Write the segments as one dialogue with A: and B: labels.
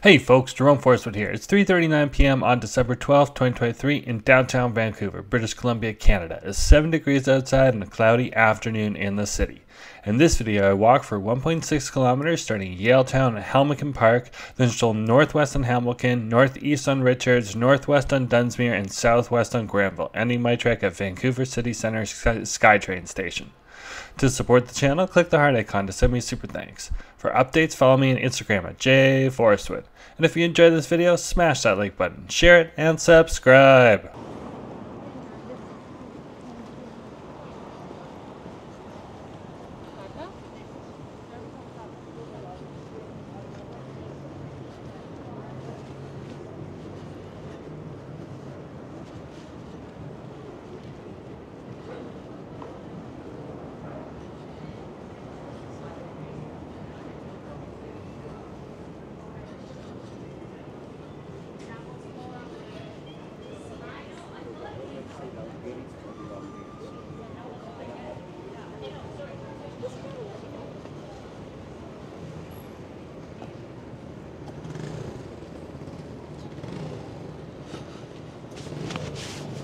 A: Hey folks, Jerome Forestwood here. It's 3:39 p.m. on December 12th, 2023 in downtown Vancouver, British Columbia, Canada. It's 7 degrees outside and a cloudy afternoon in the city. In this video, I walked for 1.6 kilometers starting Yaletown and Helmcken Park, then strolled northwest on Hamilton, northeast on Richards, northwest on Dunsmuir, and southwest on Granville, ending my trek at Vancouver City Centre SkyTrain station. To support the channel, click the heart icon to send me super thanks. For updates, follow me on Instagram at jforestwood. And if you enjoyed this video, smash that like button, share it, and subscribe.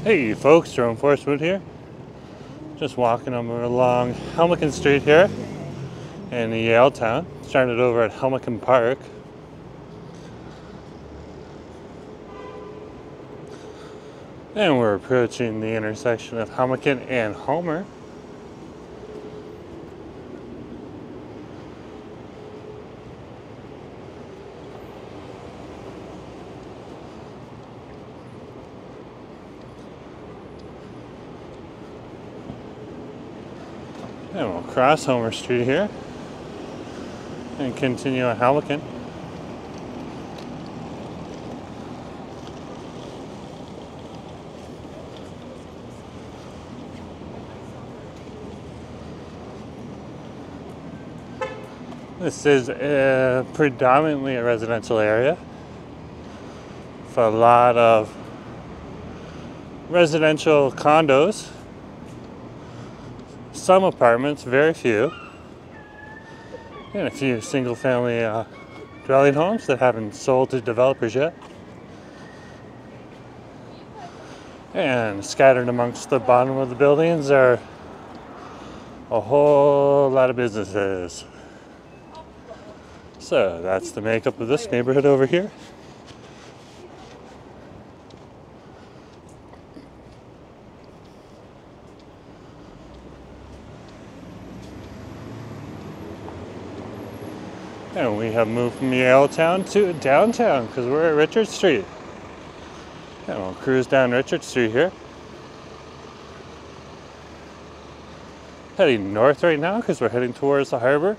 A: Hey folks, Jerome Forestwood here. Just walking along Helmcken Street here in Yaletown. Started over at Helmcken Park. And we're approaching the intersection of Helmcken and Homer. And we'll cross Homer Street here and continue on Helmcken. This is predominantly a residential area with a lot of residential condos. Some apartments, very few, and a few single-family dwelling homes that haven't sold to developers yet. And scattered amongst the bottom of the buildings are a whole lot of businesses. So that's the makeup of this neighborhood over here. And we have moved from Yaletown to downtown because we're at Richard Street. And we'll cruise down Richard Street here. Heading north right now because we're heading towards the harbor.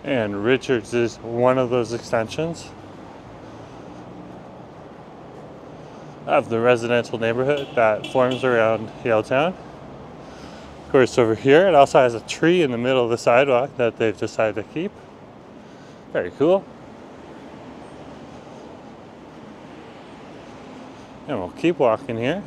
A: And Richards is one of those extensions of the residential neighborhood that forms around Yaletown. Of course, over here it also has a tree in the middle of the sidewalk that they've decided to keep. Very cool. And we'll keep walking here.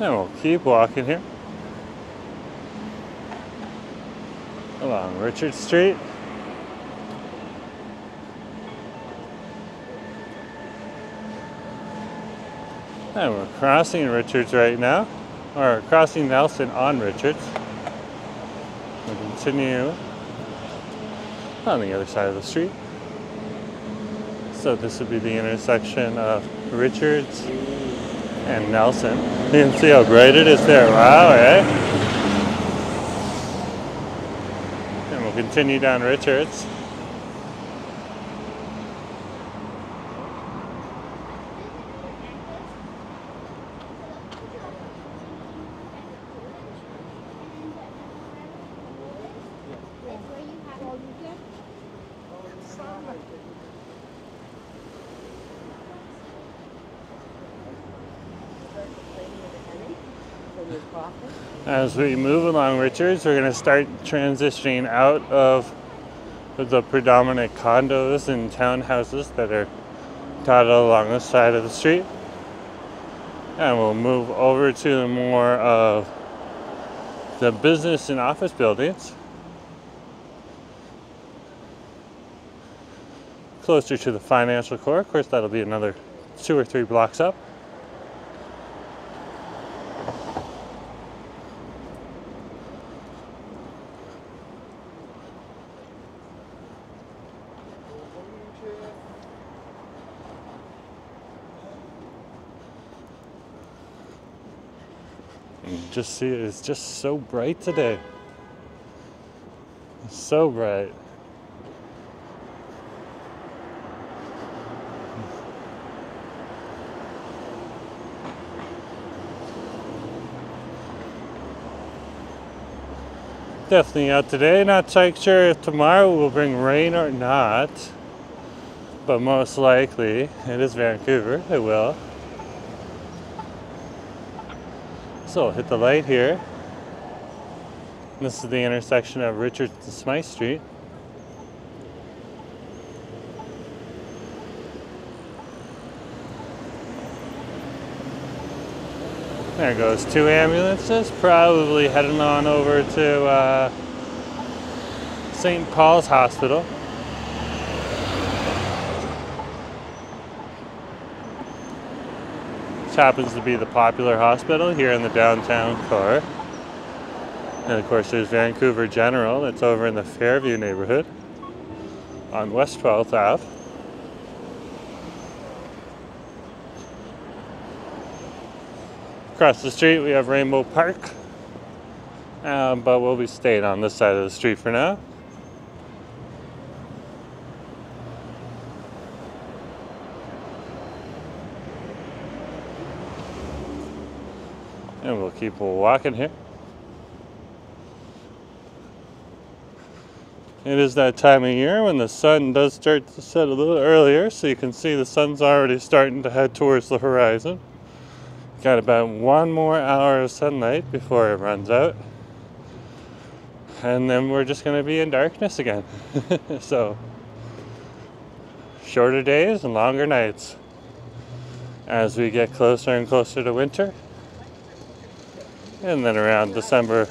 A: And we'll keep walking here along Richard Street. And we're crossing Richards right now, or crossing Nelson on Richards. We'll continue on the other side of the street. So this would be the intersection of Richards and Nelson. You can see how bright it is there. Wow, eh? And we'll continue down Richards. As we move along Richards, we're going to start transitioning out of the predominant condos and townhouses that are dotted along the side of the street. And we'll move over to more of the business and office buildings, closer to the financial core. Of course, that'll be another 2 or 3 blocks up. Just see, it's just so bright today. It's so bright. Definitely out today. Not quite sure if tomorrow will bring rain or not, but most likely it is Vancouver. It will. So hit the light here. This is the intersection of Richards and Smythe Street. There goes 2 ambulances, probably heading on over to St. Paul's Hospital. Which happens to be the popular hospital here in the downtown core. And of course there's Vancouver General, that's over in the Fairview neighborhood on West 12th Ave. Across the street we have Rainbow Park, but we'll be staying on this side of the street for now. And we'll keep walking here. It is that time of year when the sun does start to set a little earlier, so you can see the sun's already starting to head towards the horizon. Got about 1 more hour of sunlight before it runs out. And then we're just going to be in darkness again. So, shorter days and longer nights as we get closer and closer to winter. And then around December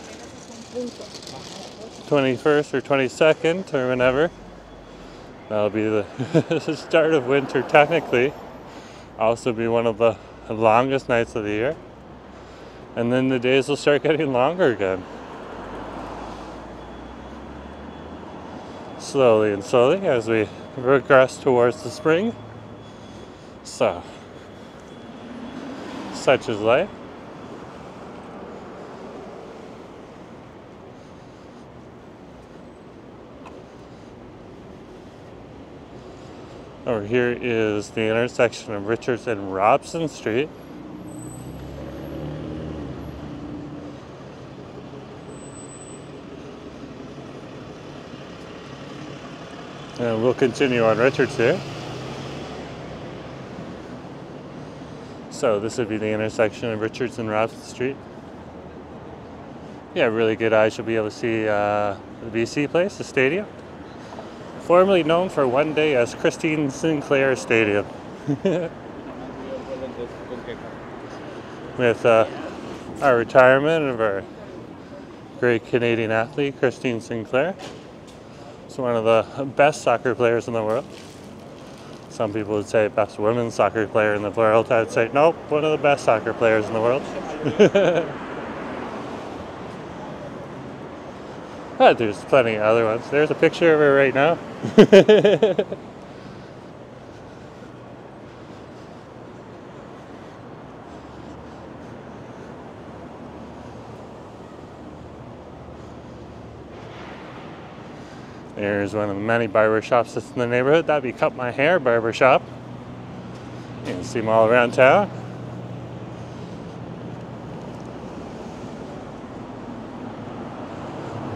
A: 21st or 22nd or whenever, that'll be the start of winter technically. Also be one of the longest nights of the year. And then the days will start getting longer again. Slowly and slowly as we progress towards the spring. So, such is life. Over here is the intersection of Richards and Robson Street. And we'll continue on Richards here. So this would be the intersection of Richards and Robson Street. Yeah, really good eyes. You'll be able to see the BC Place, the stadium. Formerly known for one day as Christine Sinclair Stadium. With our retirement of our great Canadian athlete, Christine Sinclair. She's one of the best soccer players in the world. Some people would say best women's soccer player in the world. I'd say, nope, one of the best soccer players in the world. But there's plenty of other ones. There's a picture of her right now. Here's one of the many barber shops that's in the neighborhood. That'd be Cut My Hair Barber Shop. You can see them all around town.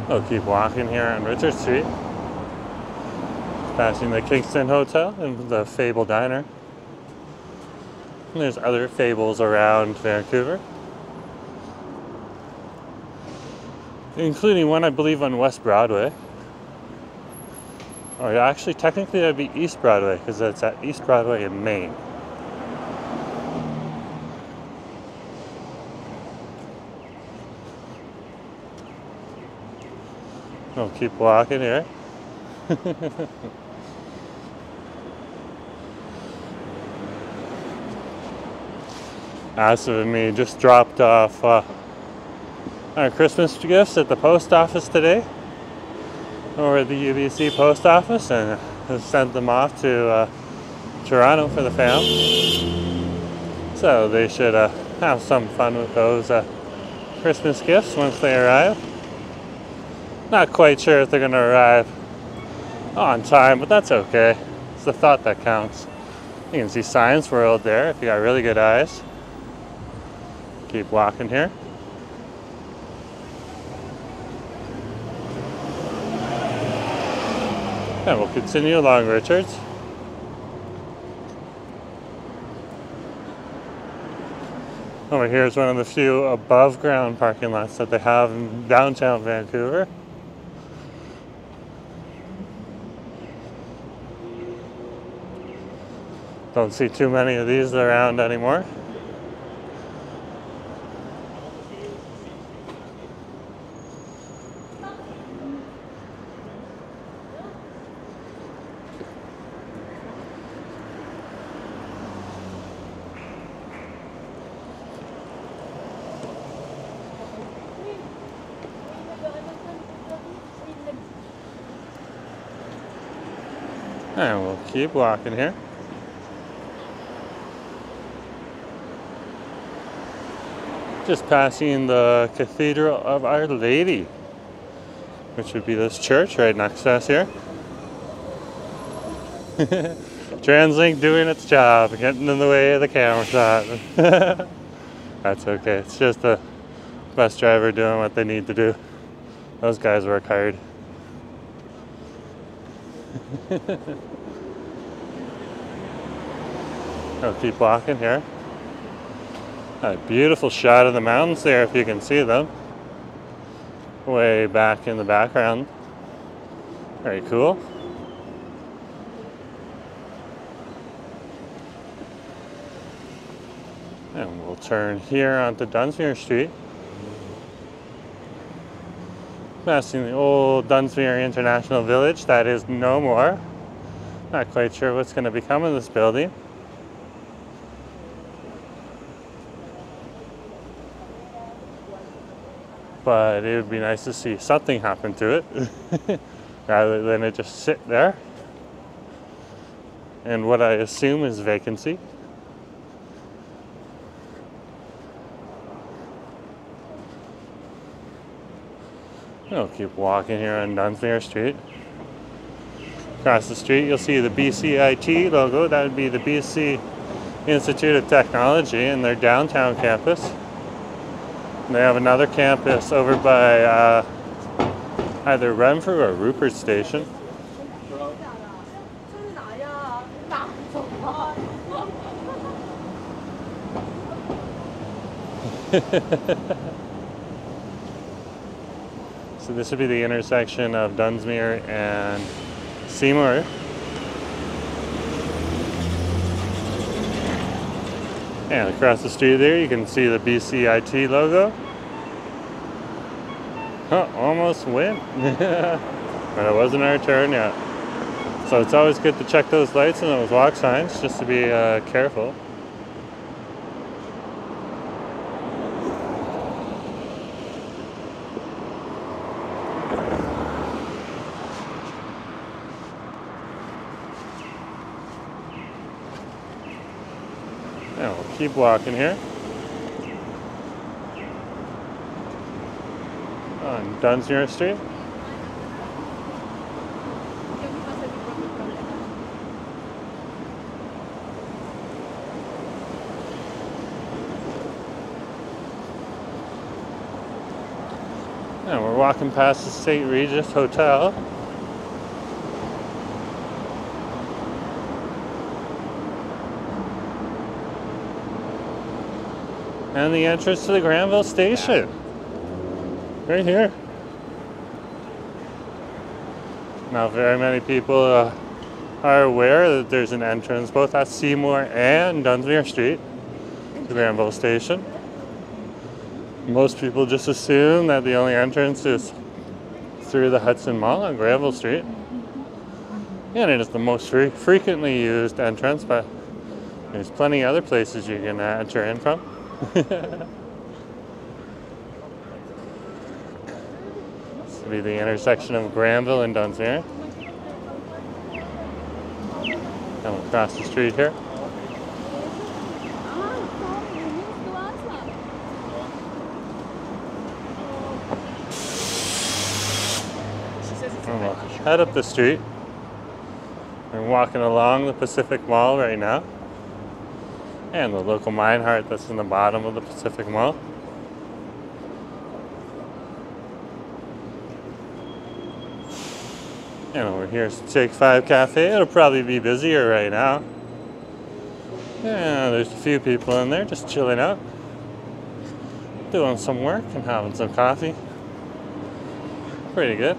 A: I'll keep walking here on Richard Street. Passing the Kingston Hotel and the Fable Diner. And there's other Fables around Vancouver, including one I believe on West Broadway. Or actually, technically that'd be East Broadway, because that's at East Broadway in Maine. I'll keep walking here. Asa and me just dropped off our Christmas gifts at the post office today, over at the UBC post office, and sent them off to Toronto for the fam. So they should have some fun with those Christmas gifts once they arrive. Not quite sure if they're going to arrive on time, but that's okay. It's the thought that counts. You can see Science World there if you got really good eyes. Keep walking here. And we'll continue along Richards. Over here is one of the few above ground parking lots that they have in downtown Vancouver. Don't see too many of these around anymore. And we'll keep walking here. Just passing the Cathedral of Our Lady, which would be this church right next to us here. TransLink doing its job, getting in the way of the camera shot. That's okay. It's just the bus driver doing what they need to do. Those guys work hard. I'll keep walking here. A beautiful shot of the mountains there, if you can see them. Way back in the background. Very cool. And we'll turn here onto Dunsmuir Street. Passing the old Dunsmuir International Village, that is no more. Not quite sure what's going to become of this building. But it would be nice to see something happen to it, rather than it just sit there. And what I assume is vacancy. I'll keep walking here on Dunsmuir Street. Across the street you'll see the BCIT logo. That would be the BC Institute of Technology and their downtown campus. They have another campus over by either Renfrew or Rupert Station. So this would be the intersection of Dunsmuir and Seymour. And across the street there you can see the BCIT logo. Oh, almost went. But it wasn't our turn yet. So it's always good to check those lights and those walk signs just to be careful. Now we'll keep walking here on Dunsmuir Street. And we're walking past the St. Regis Hotel. And the entrance to the Granville Station. Right here. Not very many people are aware that there's an entrance both at Seymour and Dunsmuir Street to Granville Station. Most people just assume that the only entrance is through the Hudson Mall on Granville Street. And it is the most frequently used entrance, but there's plenty of other places you can enter in from. This will be the intersection of Granville and Dunsmuir. Come across the street here. And we'll head up the street. We're walking along the Pacific Mall right now. And the local Mine Heart that's in the bottom of the Pacific Mall. And over here is the Take 5 Cafe. It'll probably be busier right now. Yeah, there's a few people in there just chilling out, doing some work and having some coffee. Pretty good.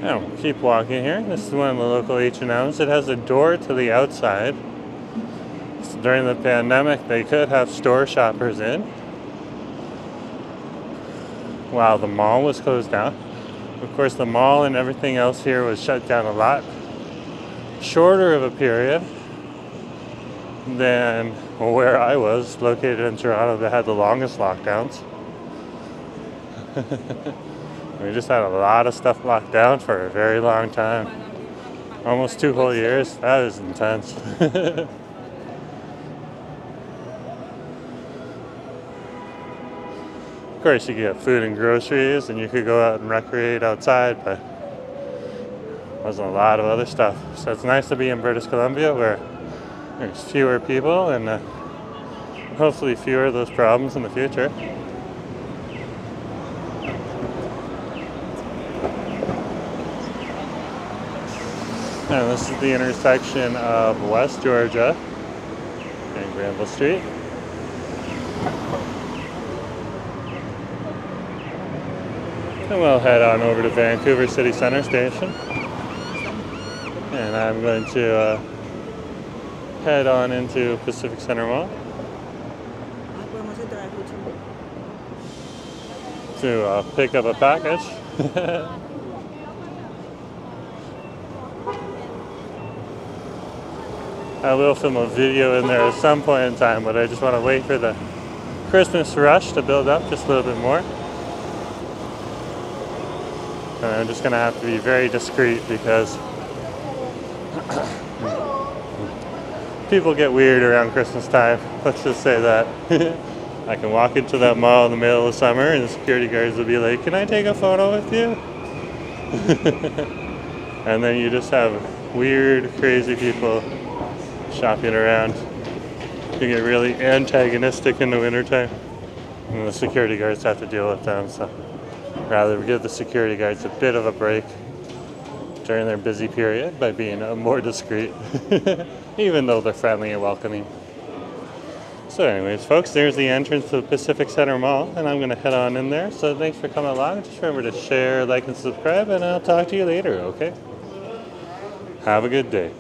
A: And we'll keep walking here. This is one of the local H&Ms. It has a door to the outside. So during the pandemic, they could have store shoppers in while the mall was closed down. Of course, the mall and everything else here was shut down a lot shorter of a period than where I was, located in Toronto, that had the longest lockdowns. We just had a lot of stuff locked down for a very long time. Almost 2 whole years. That is intense. Of course, you get food and groceries, and you could go out and recreate outside, but there wasn't a lot of other stuff. So it's nice to be in British Columbia where there's fewer people and hopefully fewer of those problems in the future. And this is the intersection of West Georgia and Granville Street. And we'll head on over to Vancouver City Centre Station. And I'm going to head on into Pacific Centre Mall to pick up a package. I will film a video in there at some point in time, but I just want to wait for the Christmas rush to build up just a little bit more. And I'm just going to have to be very discreet because people get weird around Christmas time. Let's just say that. I can walk into that mall in the middle of summer and the security guards will be like, "Can I take a photo with you?" And then you just have weird, crazy people shopping around. You get really antagonistic in the wintertime, and the security guards have to deal with them, so rather give the security guards a bit of a break during their busy period by being more discreet, even though they're friendly and welcoming. So anyways, folks, there's the entrance to the Pacific Centre Mall, and I'm going to head on in there. So thanks for coming along. Just remember to share, like, and subscribe, and I'll talk to you later, okay? Have a good day.